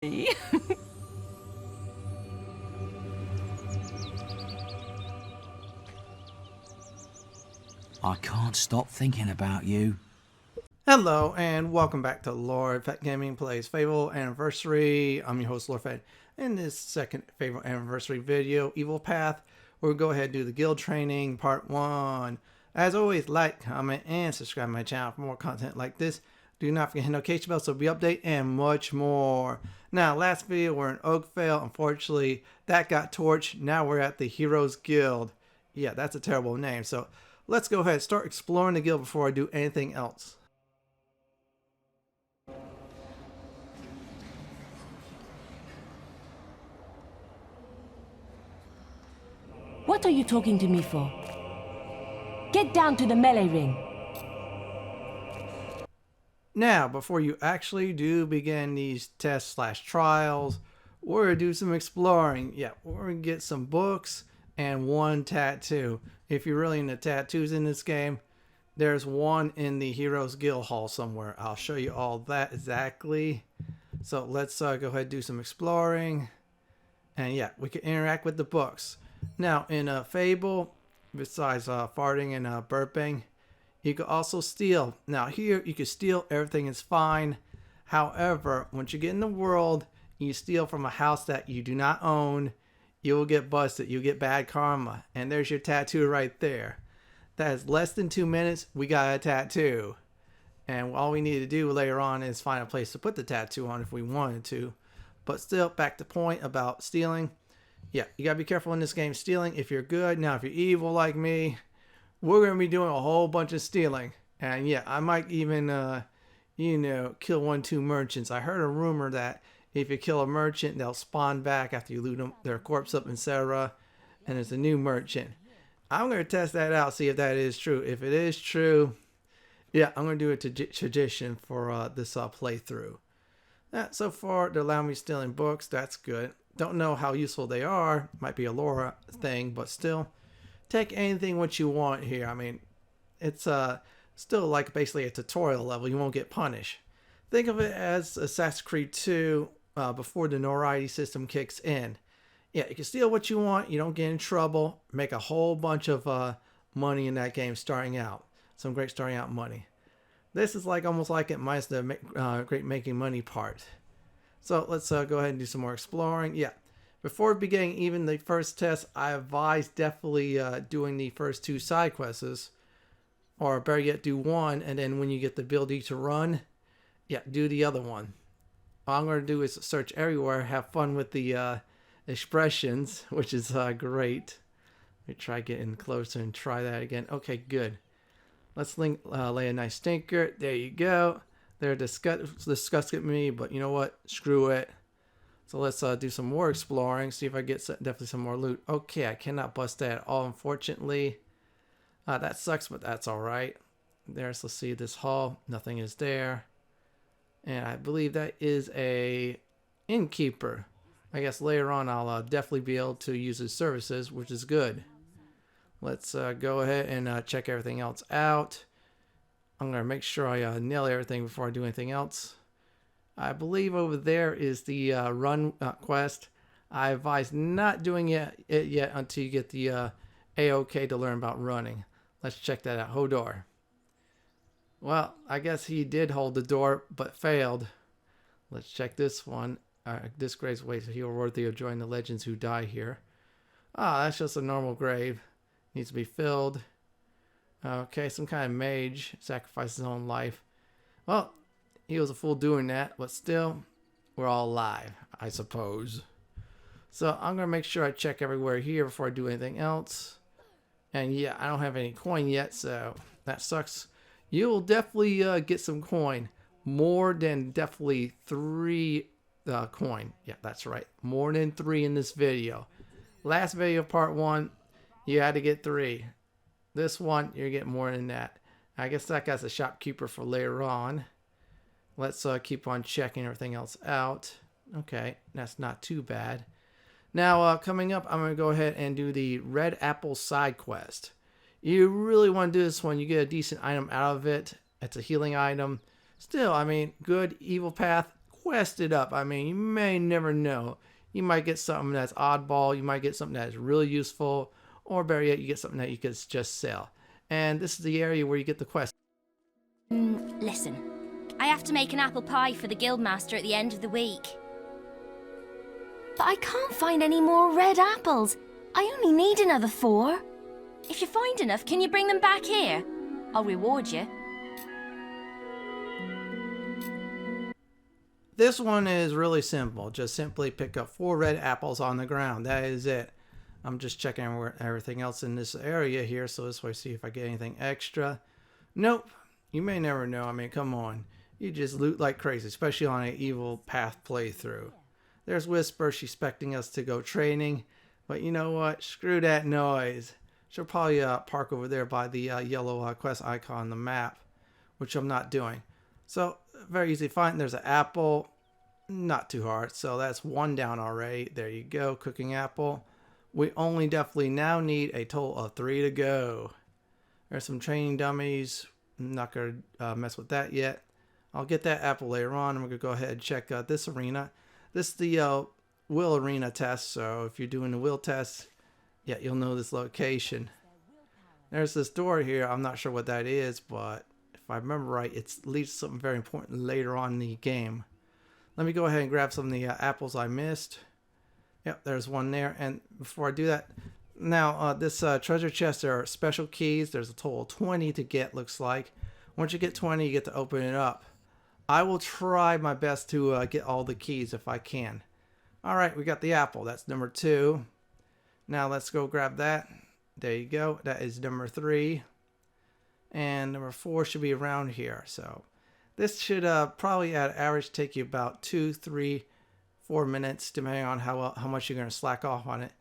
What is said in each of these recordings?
I can't stop thinking about you. Hello and welcome back to Lord Fett Gaming Plays Fable Anniversary. I'm your host Lord Fett. In this second Fable Anniversary video, Evil Path, we'll go ahead and do the guild training part 1. As always, like, comment, and subscribe to my channel for more content like this. Do not forget to hit the notification bell so be update and much more. Now, last video we're in Oakvale. Unfortunately, that got torched. Now we're at the Heroes Guild. Yeah, that's a terrible name. So let's go ahead and start exploring the guild before I do anything else. What are you talking to me for? Get down to the melee ring. Now, before you actually do begin these tests/trials, we're going to do some exploring. Yeah, we're going to get some books and one tattoo. If you're really into tattoos in this game, there's one in the Heroes Guild Hall somewhere. I'll show you all that exactly. So let's go ahead and do some exploring. And yeah, we can interact with the books. Now, in Fable, besides farting and burping, you can also steal. Now here, you can steal, everything is fine. However, once you get in the world, you steal from a house that you do not own, you will get busted. You'll get bad karma. And there's your tattoo right there. That is less than 2 minutes, we got a tattoo. And all we need to do later on is find a place to put the tattoo on if we wanted to. But still, back to point about stealing. Yeah, you gotta be careful in this game stealing if you're good. Now, if you're evil like me, we're gonna be doing a whole bunch of stealing. And yeah, I might even, kill 1-2 merchants. I heard a rumor that if you kill a merchant, they'll spawn back after you loot them, their corpse up, etc. And there's a new merchant. I'm gonna test that out, see if that is true. If it is true, yeah, I'm gonna do a tradition for this playthrough. So far, they're allowing me stealing books. That's good. Don't know how useful they are. Might be a lore thing, but still, take anything what you want here. I mean, it's still like basically a tutorial level. You won't get punished. Think of it as Assassin's Creed 2 before the notoriety system kicks in. Yeah, you can steal what you want. You don't get in trouble. Make a whole bunch of money in that game starting out. Some great starting out money. This is like almost like it minus the great making money part. So let's go ahead and do some more exploring. Yeah, before beginning even the first test, I advise definitely doing the first 2 side quests. Or better yet, do one, and then when you get the ability to run, yeah, do the other one. All I'm going to do is search everywhere, have fun with the expressions, which is great. Let me try getting closer and try that again. Okay, good. Let's lay a nice stinker. There you go. They're disgusting me, but you know what? Screw it. So let's do some more exploring. See if I get definitely some more loot. Okay, I cannot bust that at all, unfortunately. That sucks, but that's all right. Let's see this hall. Nothing is there. And I believe that is a innkeeper. I guess later on I'll definitely be able to use his services, which is good. Let's go ahead and check everything else out. I'm going to make sure I nail everything before I do anything else. I believe over there is the run quest. I advise not doing it yet until you get the A-OK to learn about running. Let's check that out. Hodor. Well, I guess he did hold the door, but failed. Let's check this one. Disgrace waits a hero worthy of joining the legends who die here. Ah, that's just a normal grave. Needs to be filled. Okay, some kind of mage sacrificed his own life. Well, he was a fool doing that, but still, we're all alive, I suppose. So I'm going to make sure I check everywhere here before I do anything else. And yeah, I don't have any coin yet, so that sucks. You will definitely get some coin. More than definitely 3 coin. Yeah, that's right. More than 3 in this video. Last video, part 1, you had to get 3. This one, you're getting more than that. I guess that guy's a shopkeeper for later on. Let's keep on checking everything else out. Okay, that's not too bad. Now, coming up, I'm going to go ahead and do the Red Apple side quest. You really want to do this one. You get a decent item out of it. It's a healing item. Still, I mean, good. Evil Path, quest it up. I mean, you may never know. You might get something that's oddball. You might get something that's really useful. Or better yet, you get something that you could just sell. And this is the area where you get the quest. Listen, I have to make an apple pie for the guildmaster at the end of the week. But I can't find any more red apples. I only need another 4. If you find enough, can you bring them back here? I'll reward you. This one is really simple. Just simply pick up 4 red apples on the ground. That is it. I'm just checking everything else in this area here, so this way see if I get anything extra. Nope. You may never know. I mean, come on. You just loot like crazy, especially on an evil path playthrough. There's Whisper. She's expecting us to go training. But you know what? Screw that noise. She'll probably park over there by the yellow quest icon on the map, which I'm not doing. So, very easy to find. There's an apple. Not too hard. So, that's 1 down already. There you go. Cooking apple. We only definitely now need a total of 3 to go. There's some training dummies. I'm not going to mess with that yet. I'll get that apple later on. I'm going to go ahead and check out this arena. This is the will arena test. So if you're doing the will test, yeah, you'll know this location. There's this door here. I'm not sure what that is, but if I remember right, it leads to something very important later on in the game. Let me go ahead and grab some of the apples I missed. Yep, there's one there. And before I do that, now this treasure chest, there are special keys. There's a total of 20 to get, looks like. Once you get 20, you get to open it up. I will try my best to get all the keys if I can. All right, we got the apple. That's number 2. Now let's go grab that. There you go. That is number 3. And number 4 should be around here. So this should probably at average take you about 2, 3, 4 minutes, depending on how much you're going to slack off on it.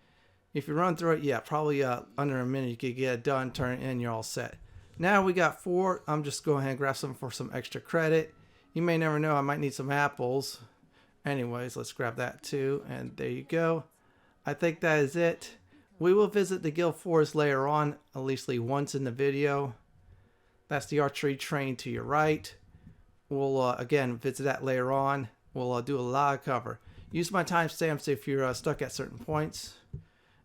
If you run through it, yeah, probably under a minute you could get it done, turn it in, you're all set. Now we got 4. I'm just going ahead and grab some for some extra credit. You may never know, I might need some apples. Anyways, let's grab that too, and there you go. I think that is it. We will visit the guild forest later on, at least once in the video. That's the archery train to your right. We'll again visit that later on. We'll do a lot of cover. Use my timestamps if you're stuck at certain points.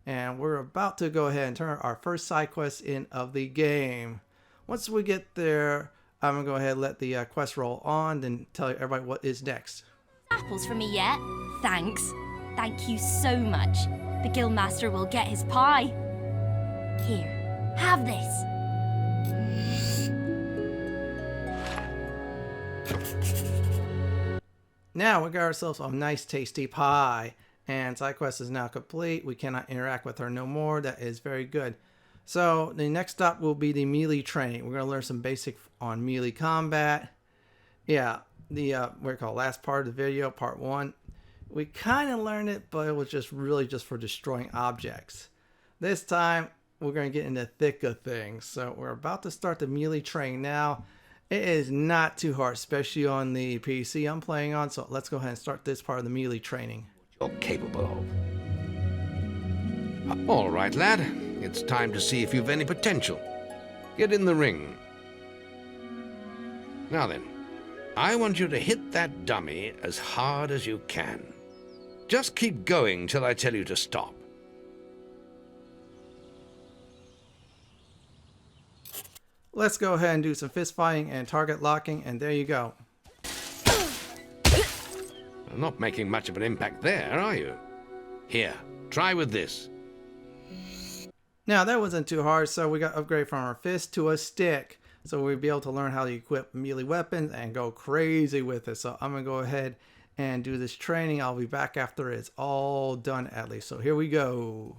And we're about to go ahead and turn our first side quest in of the game. Once we get there, I'm going to go ahead and let the quest roll on, then tell everybody what is next. Apples for me yet? Thanks. Thank you so much. The guildmaster will get his pie. Here, have this. Now we got ourselves a nice tasty pie, and side quest is now complete. We cannot interact with her no more. That is very good. So the next stop will be the melee training. We're going to learn some basic on melee combat. Yeah, the what we call last part of the video, part 1. We kind of learned it, but it was just really just for destroying objects. This time we're going to get in the thick of things. So we're about to start the melee training now. It is not too hard, especially on the PC I'm playing on. So let's go ahead and start this part of the melee training. You're capable of. All right, lad. It's time to see if you've any potential. Get in the ring. Now then, I want you to hit that dummy as hard as you can. Just keep going till I tell you to stop. Let's go ahead and do some fist fighting and target locking, and there you go. You're not making much of an impact there, are you? Here, try with this. Now that wasn't too hard, so we got upgrade from our fist to a stick. So we'll be able to learn how to equip melee weapons and go crazy with it. So I'm going to go ahead and do this training. I'll be back after it's all done at least. So here we go.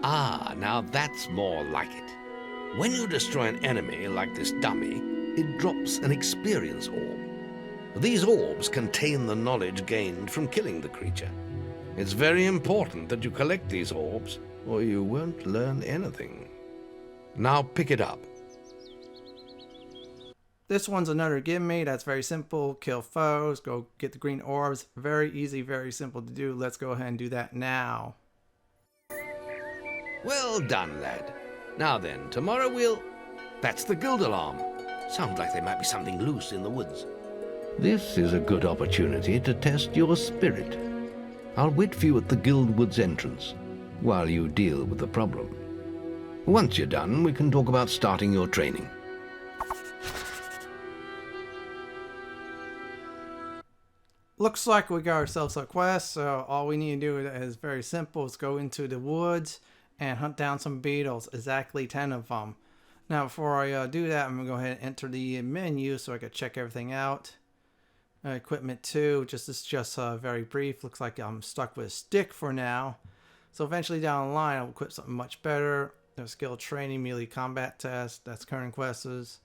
Ah, now that's more like it. When you destroy an enemy like this dummy, it drops an experience orb. These orbs contain the knowledge gained from killing the creature. It's very important that you collect these orbs, or you won't learn anything. Now pick it up. This one's another gimme. That's very simple. Kill foes, go get the green orbs. Very easy, very simple to do. Let's go ahead and do that now. Well done, lad. Now then, tomorrow we'll... That's the guild alarm. Sounds like there might be something loose in the woods. This is a good opportunity to test your spirit. I'll wait for you at the guild woods entrance while you deal with the problem. Once you're done, we can talk about starting your training. Looks like we got ourselves a quest, so all we need to do is very simple. Is go into the woods and hunt down some beetles, exactly 10 of them. Now before I do that, I'm going to go ahead and enter the menu so I can check everything out. Equipment 2, this is just very brief. Looks like I'm stuck with a stick for now. So eventually down the line I'll equip something much better. There's skill training, melee combat test, that's current quests.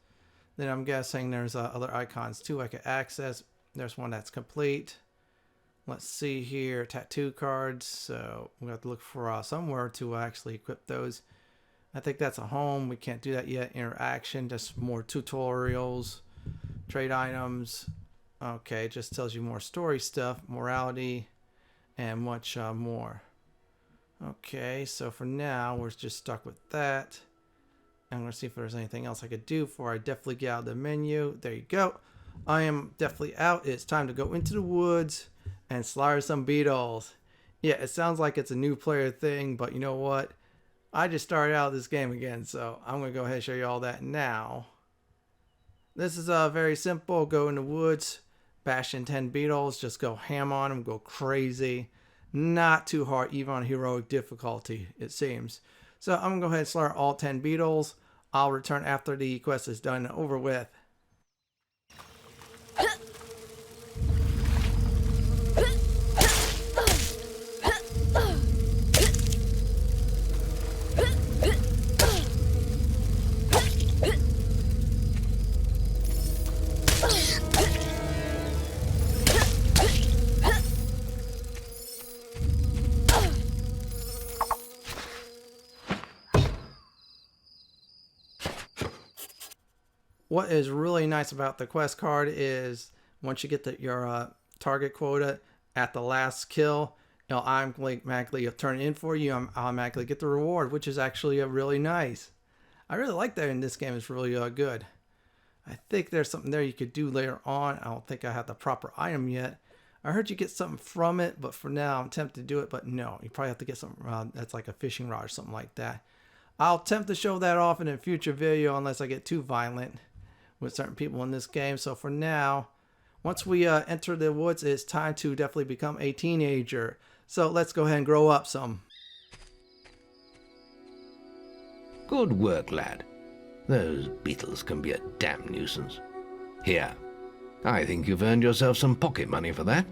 Then I'm guessing there's other icons too I can access. There's one that's complete. Let's see here, tattoo cards. So we have to look for somewhere to actually equip those. I think that's a home. We can't do that yet. Interaction, just more tutorials. Trade items. Okay, it just tells you more story stuff, morality, and much more. Okay, so for now, we're just stuck with that. I'm going to see if there's anything else I could do before I definitely get out of the menu. There you go. I am definitely out. It's time to go into the woods and slaughter some beetles. Yeah, it sounds like it's a new player thing, but you know what? I just started out this game again, so I'm going to go ahead and show you all that now. This is very simple. Go in the woods, bash in 10 beetles, just go ham on them, go crazy. Not too hard, even on heroic difficulty, it seems. So I'm going to go ahead and slaughter all 10 beetles. I'll return after the quest is done and over with. What is really nice about the quest card is once you get your target quota at the last kill, it'll automatically turn it in for you. Automatically get the reward, which is actually really nice. I really like that in this game. It's really good. I think there's something there you could do later on. I don't think I have the proper item yet. I heard you get something from it, but for now I'm tempted to do it. But no, you probably have to get something that's like a fishing rod or something like that. I'll attempt to show that off in a future video unless I get too violent with certain people in this game. So for now, once we enter the woods, it's time to definitely become a teenager. So let's go ahead and grow up some. Good work, lad. Those beetles can be a damn nuisance. Here, I think you've earned yourself some pocket money for that.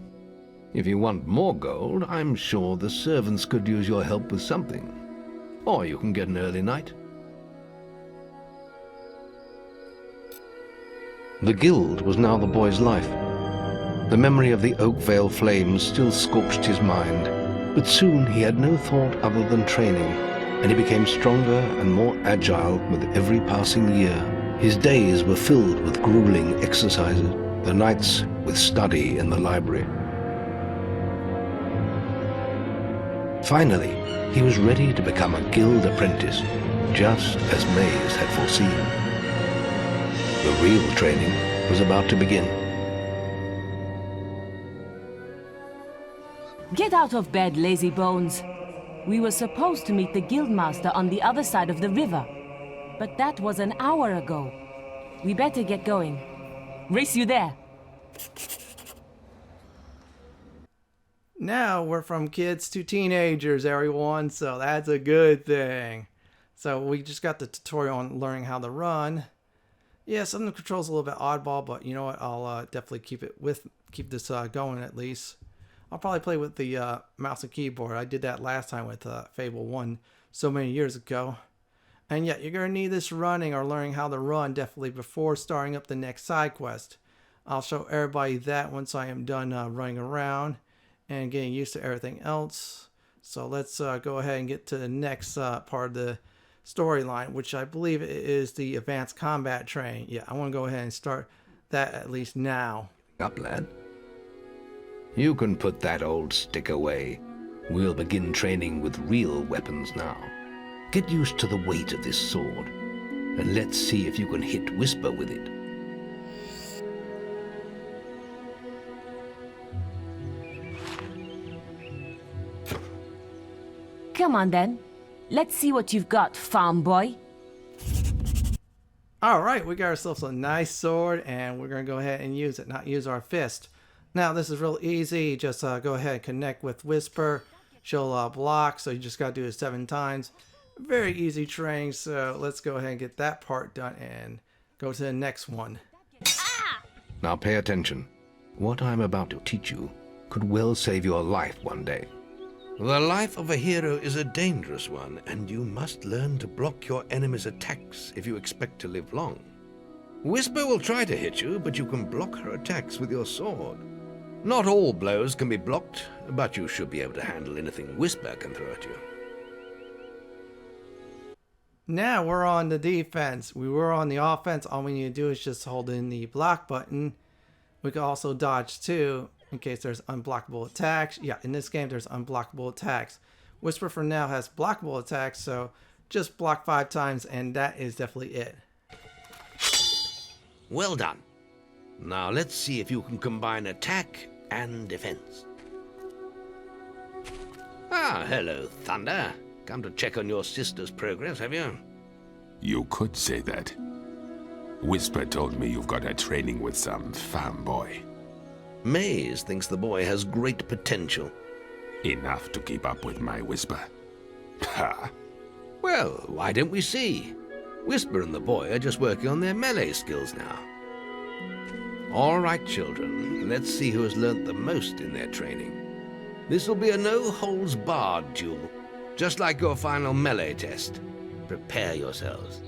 If you want more gold, I'm sure the servants could use your help with something. Or you can get an early night. The guild was now the boy's life. The memory of the Oakvale flames still scorched his mind, but soon he had no thought other than training, and he became stronger and more agile with every passing year. His days were filled with grueling exercises, the nights with study in the library. Finally, he was ready to become a guild apprentice, just as Maze had foreseen. The real training was about to begin. Get out of bed, lazy bones. We were supposed to meet the guildmaster on the other side of the river, but that was an hour ago. We better get going. Race you there. Now we're from kids to teenagers, everyone, so that's a good thing. So we just got the tutorial on learning how to run. Yeah, some of the controls a little bit oddball, but you know what? I'll definitely keep this going at least. I'll probably play with the mouse and keyboard. I did that last time with Fable 1 so many years ago. And yeah, you're going to need this running or learning how to run definitely before starting up the next side quest. I'll show everybody that once I am done running around and getting used to everything else. So let's go ahead and get to the next part of the storyline, which I believe is the advanced combat training. Yeah, I want to go ahead and start that at least now. Up, lad. You can put that old stick away. We'll begin training with real weapons now. Get used to the weight of this sword, and let's see if you can hit Whisper with it. Come on then. Let's see what you've got, farm boy. Alright, we got ourselves a nice sword, and we're going to go ahead and use it, not use our fist. Now, this is real easy. Just go ahead and connect with Whisper. She'll block, so you just got to do it 7 times. Very easy training, so let's go ahead and get that part done and go to the next one. Now pay attention. What I'm about to teach you could well save your life one day. The life of a hero is a dangerous one, and you must learn to block your enemy's attacks if you expect to live long. Whisper will try to hit you, but you can block her attacks with your sword. Not all blows can be blocked, but you should be able to handle anything Whisper can throw at you. Now we're on the defense. We were on the offense. All we need to do is just hold in the block button. We can also dodge too, in case there's unblockable attacks. Yeah, in this game there's unblockable attacks. Whisper for now has blockable attacks, so just block 5 times and that is definitely it. Well done. Now let's see if you can combine attack and defense. Ah, hello, Thunder. Come to check on your sister's progress, have you? You could say that. Whisper told me you've got a training with some farm boy. Maze thinks the boy has great potential. Enough to keep up with my Whisper. Ha! Well, why don't we see? Whisper and the boy are just working on their melee skills now. All right, children, let's see who has learnt the most in their training. This will be a no-holds-barred duel, just like your final melee test. Prepare yourselves.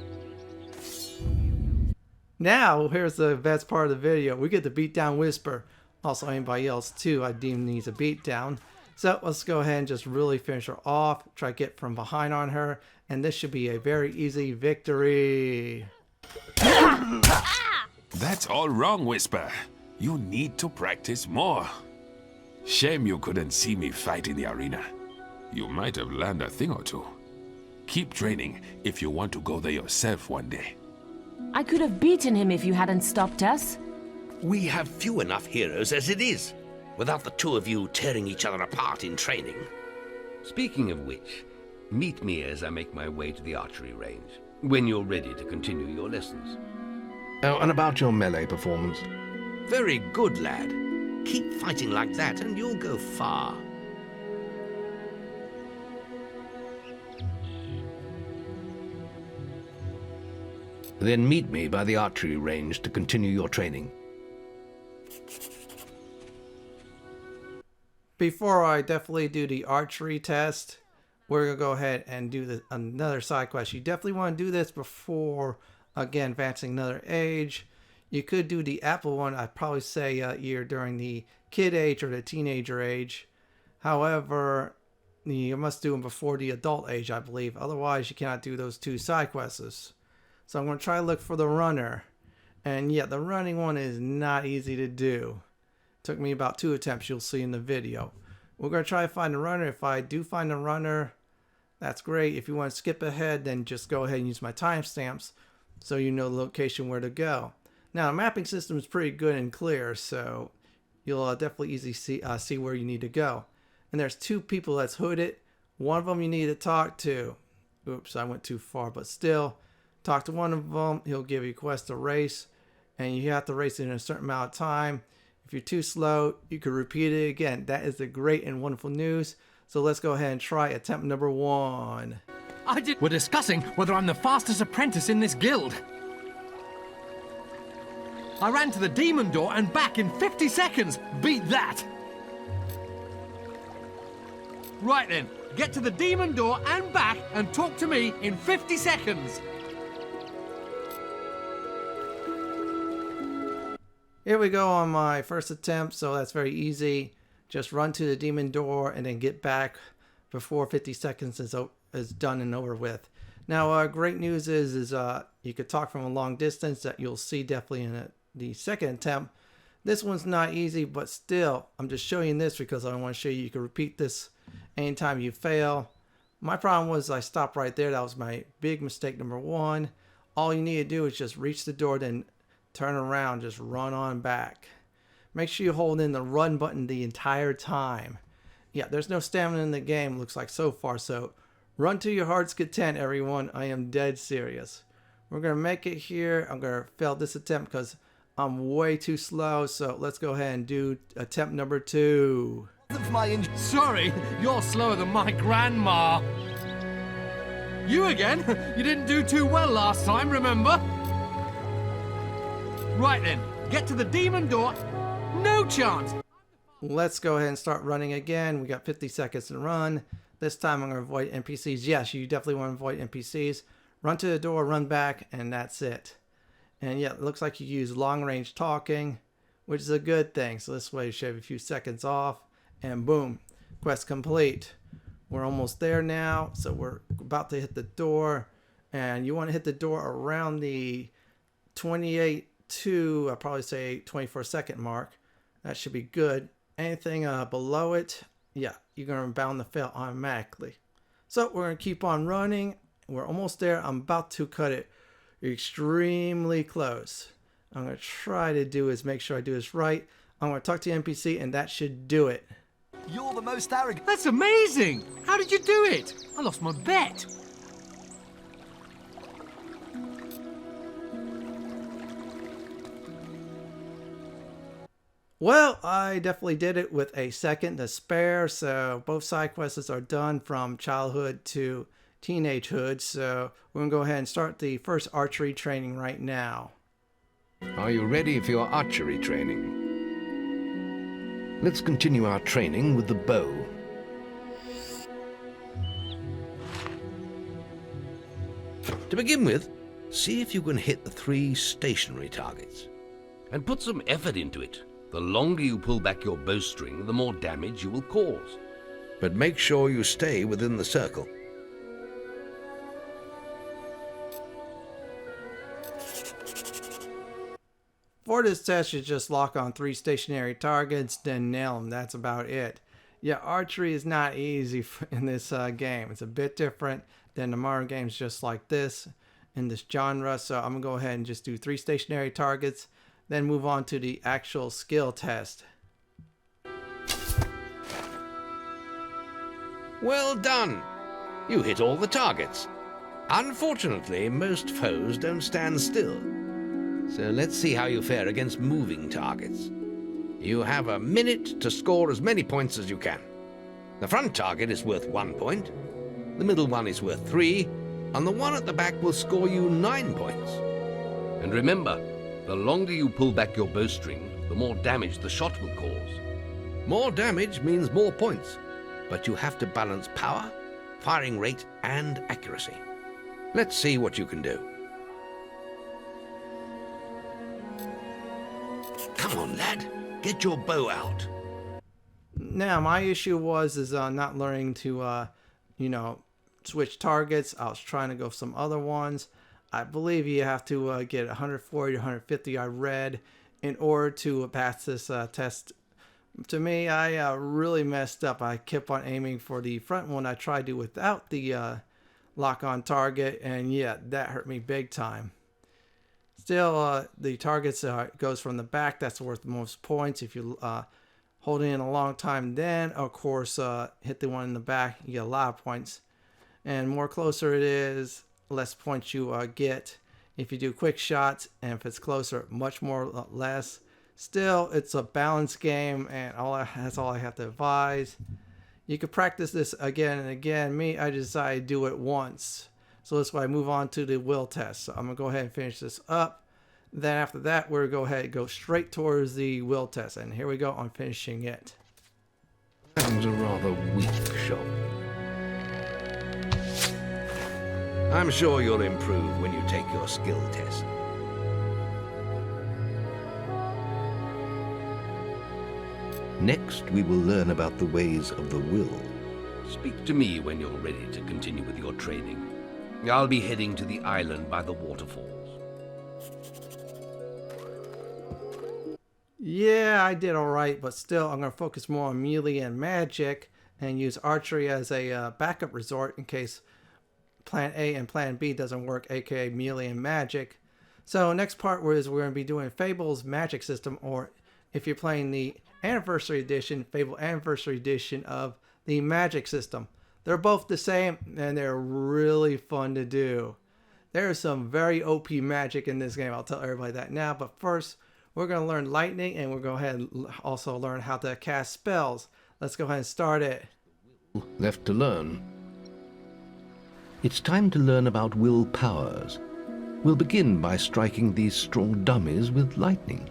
Now, here's the best part of the video. We get to beat down Whisper. Also, anybody else too, I deem needs a beat down. So let's go ahead and just really finish her off. Try to get from behind on her. And this should be a very easy victory. That's all wrong, Whisper. You need to practice more. Shame you couldn't see me fight in the arena. You might have learned a thing or two. Keep training if you want to go there yourself one day. I could have beaten him if you hadn't stopped us. We have few enough heroes as it is, without the two of you tearing each other apart in training. Speaking of which, meet me as I make my way to the archery range, when you're ready to continue your lessons. Oh, and about your melee performance. Very good, lad. Keep fighting like that and you'll go far. Then meet me by the archery range to continue your training. Before I definitely do the archery test, we're going to go ahead and do another side quest. You definitely want to do this before, again, advancing another age. You could do the apple one, I'd probably say either during the kid age or the teenager age. However, you must do them before the adult age, I believe. Otherwise, you cannot do those 2 side quests. So I'm going to try to look for the runner. And yeah, the running one is not easy to do. Took me about 2 attempts, you'll see in the video. We're going to try to find the runner. If I do find the runner, that's great. If you want to skip ahead, then just go ahead and use my timestamps so you know the location where to go. Now, the mapping system is pretty good and clear, so you'll definitely easily see where you need to go. And there's 2 people that's hooded. One of them you need to talk to. Oops, I went too far, but still. Talk to one of them. He'll give you a quest to race, and you have to race it in a certain amount of time. If you're too slow, you could repeat it again. That is the great and wonderful news. So let's go ahead and try attempt number 1. We're discussing whether I'm the fastest apprentice in this guild. I ran to the demon door and back in 50 seconds. Beat that. Right then, get to the demon door and back and talk to me in 50 seconds. Here we go on my first attempt, so that's very easy. Just run to the demon door and then get back before 50 seconds is done and over with. Now, great news is you could talk from a long distance, that you'll see definitely in the second attempt. This one's not easy, but still, I'm just showing you this because I want to show you can repeat this anytime you fail. My problem was I stopped right there. That was my big mistake number 1. All you need to do is just reach the door, then turn around, just run on back. Make sure you hold in the run button the entire time. Yeah, there's no stamina in the game, looks like so far, so Run to your heart's content, everyone. I am dead serious. We're going to make it here. I'm going to fail this attempt because I'm way too slow. So let's go ahead and do attempt number 2. Sorry, you're slower than my grandma. You again? You didn't do too well last time, remember? Right then, get to the demon door. No chance. Let's go ahead and start running again. We got 50 seconds to run. This time I'm going to avoid NPCs. Yes, you definitely want to avoid NPCs. Run to the door, run back, and that's it. And yeah, it looks like you use long range talking, which is a good thing. So this way you shave a few seconds off, and boom, quest complete. We're almost there now, so we're about to hit the door, and you want to hit the door around the 28 to, I'll probably say 24-second mark. That should be good. Anything below it, yeah, you're going to bound to fail automatically. So we're going to keep on running. We're almost there. I'm about to cut it extremely close. I'm going to try to do is make sure I do this right. I'm going to talk to the NPC, and that should do it. You're the most arrogant. That's amazing. How did you do it? I lost my bet. Well, I definitely did it with a second to spare, so both side quests are done from childhood to teenagehood, so we're going to go ahead and start the first archery training right now. Are you ready for your archery training? Let's continue our training with the bow. To begin with, see if you can hit the 3 stationary targets. And put some effort into it. The longer you pull back your bowstring, the more damage you will cause. But make sure you stay within the circle. For this test, you just lock on 3 stationary targets, then nail them. That's about it. Yeah, archery is not easy in this game. It's a bit different than the modern games just like this in this genre. So I'm going to go ahead and just do 3 stationary targets, then move on to the actual skill test. Well done! You hit all the targets. Unfortunately, most foes don't stand still. So let's see how you fare against moving targets. You have a minute to score as many points as you can. The front target is worth 1 point, the middle one is worth 3, and the one at the back will score you 9 points. And remember, the longer you pull back your bowstring, the more damage the shot will cause. More damage means more points, but you have to balance power, firing rate, and accuracy. Let's see what you can do. Come on, lad. Get your bow out. Now, my issue was not learning to, switch targets. I was trying to go for some other ones. I believe you have to get 140 or 150, I read, in order to pass this test. To me, I really messed up. I kept on aiming for the front one. I tried to without the lock-on target, and yeah, that hurt me big time. Still, the targets goes from the back. That's worth the most points. If you hold it in a long time, then of course hit the one in the back, you get a lot of points. And more closer it is, less points you get. If you do quick shots, and if it's closer, much more less. Still, it's a balanced game, and that's all I have to advise. You can practice this again and again. Me, I decided to do it once. So that's why I move on to the will test. So I'm going to go ahead and finish this up. Then after that, we're going to go ahead and go straight towards the will test. And here we go on finishing it. That was a rather weak shot. I'm sure you'll improve when you take your skill test. Next, we will learn about the ways of the will. Speak to me when you're ready to continue with your training. I'll be heading to the island by the waterfalls. Yeah, I did all right, but still I'm going to focus more on melee and magic and use archery as a backup resort in case plan A and plan B doesn't work, aka melee and magic. So next part is we're going to be doing Fable's magic system, or if you're playing the Anniversary Edition, Fable Anniversary Edition of the magic system. They're both the same, and they're really fun to do. There's some very OP magic in this game. I'll tell everybody that now. But first, we're going to learn lightning, and we're going to go ahead and also learn how to cast spells. Let's go ahead and start it. Left to learn. It's time to learn about will powers. We'll begin by striking these strong dummies with lightning.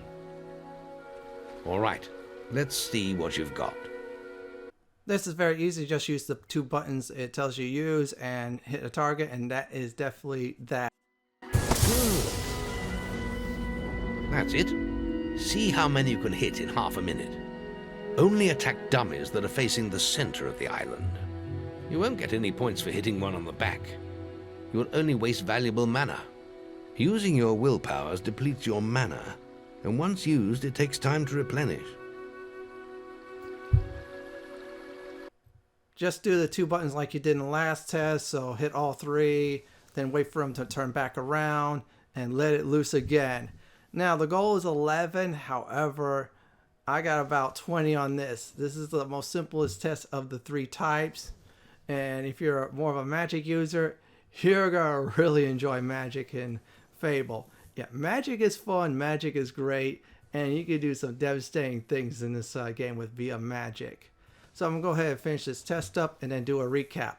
All right, let's see what you've got. This is very easy. Just use the 2 buttons it tells you to use and hit a target, and that is definitely that. That's it. See how many you can hit in half a minute. Only attack dummies that are facing the center of the island. You won't get any points for hitting one on the back. You'll only waste valuable mana. Using your willpowers depletes your mana, and once used, it takes time to replenish. Just do the 2 buttons like you did in the last test. So hit all 3, then wait for them to turn back around and let it loose again. Now the goal is 11. However, I got about 20 on this. This is the most simplest test of the 3 types. And if you're more of a magic user, you're going to really enjoy magic in Fable. Yeah, magic is fun. Magic is great. And you can do some devastating things in this game with via magic. So I'm going to go ahead and finish this test up and then do a recap.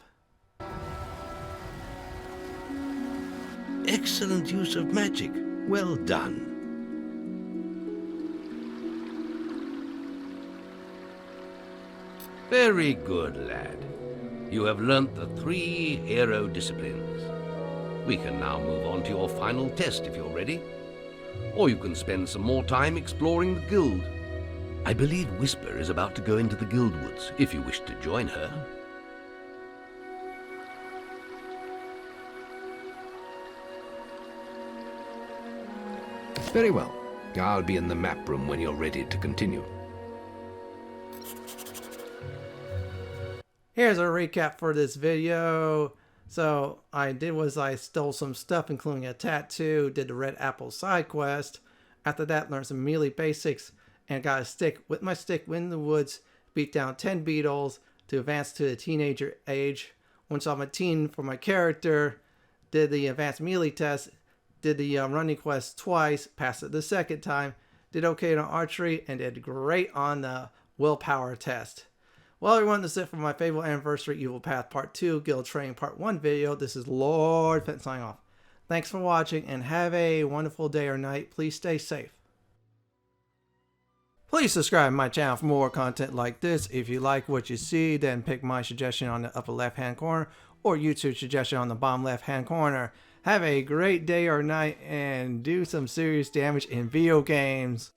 Excellent use of magic. Well done. Very good, lad. You have learnt the 3 hero disciplines. We can now move on to your final test if you're ready. Or you can spend some more time exploring the guild. I believe Whisper is about to go into the guild woods, if you wish to join her. Very well. I'll be in the map room when you're ready to continue. Here's a recap for this video. So I stole some stuff, including a tattoo, did the Red Apple side quest. After that, learned some melee basics and got a stick. With my stick, went in the woods, beat down 10 beetles to advance to the teenager age. Once I'm a teen for my character, did the advanced melee test, did the running quest twice, passed it the second time, did okay on archery, and did great on the willpower test. Well, everyone, that's it for my Fable Anniversary Evil Path Part 2 Guild Training Part 1 video. This is Lord Fent signing off. Thanks for watching and have a wonderful day or night. Please stay safe. Please subscribe to my channel for more content like this. If you like what you see, then pick my suggestion on the upper left hand corner or YouTube suggestion on the bottom left hand corner. Have a great day or night and do some serious damage in video games.